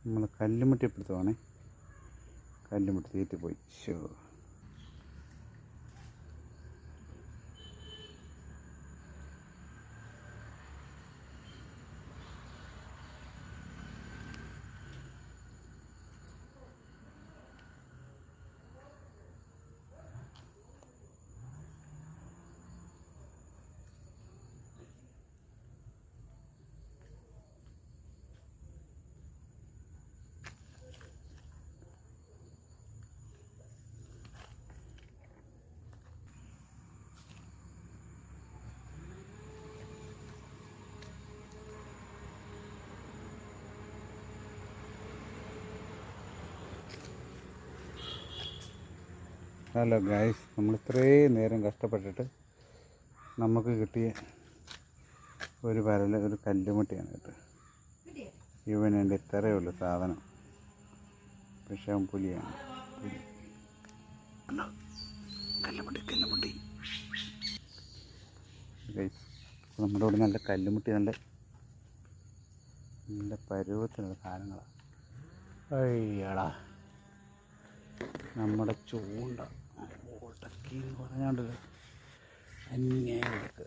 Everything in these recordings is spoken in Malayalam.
നമ്മൾ കല്ലുമുട്ടി പിടുത്തമാണേ. കല്ലുമുട്ടി തീറ്റിപ്പോയി. ഷോ ഹലോ ഗൈസ്, നമ്മൾ ഇത്രയും നേരം കഷ്ടപ്പെട്ടിട്ട് നമുക്ക് കിട്ടിയ ഒരു ഒരു കല്ലുമുട്ടിയാണ് കേട്ടോ. ഇവനുണ്ട് ഇത്രയേ ഉള്ളൂ സാധനം. പക്ഷേ അവൻ പുലിയാണ്. കല്ലുമുട്ടി ഗൈസ്, നമ്മുടെ ഇവിടെ നല്ല കല്ലുമുട്ടി, നല്ല പരുവത്തിനുള്ള സാധനങ്ങളാണ്. അയ്യടാ, നമ്മുടെ ചൂണ്ട ഓടക്കിന്ന് പറഞ്ഞാണ്ടല്ലോ അന്യായക്ക്.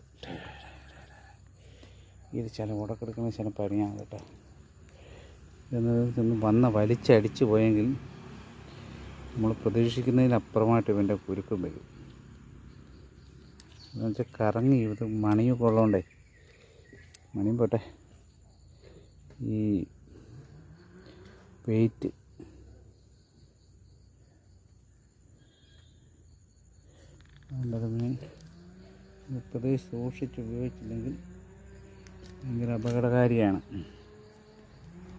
ഇത് ചില ഓടക്കെടുക്കുന്ന ചില പണിയാണ് കേട്ടോ. ഇതൊന്ന് വലിച്ചടിച്ച് പോയെങ്കിൽ നമ്മൾ പ്രതീക്ഷിക്കുന്നതിനപ്പുറമായിട്ട് ഇവൻ്റെ കുരുക്കം വരും. എന്ന് വെച്ചാൽ കറങ്ങി ഇത് മണിയൊക്കെ ഉള്ളതുകൊണ്ടേ, മണിയും പോട്ടെ, ഈ വെയിറ്റ് ഇപ്പോഴേ സൂക്ഷിച്ച് ഉപയോഗിച്ചില്ലെങ്കിൽ ഭയങ്കര അപകടകാരിയാണ്.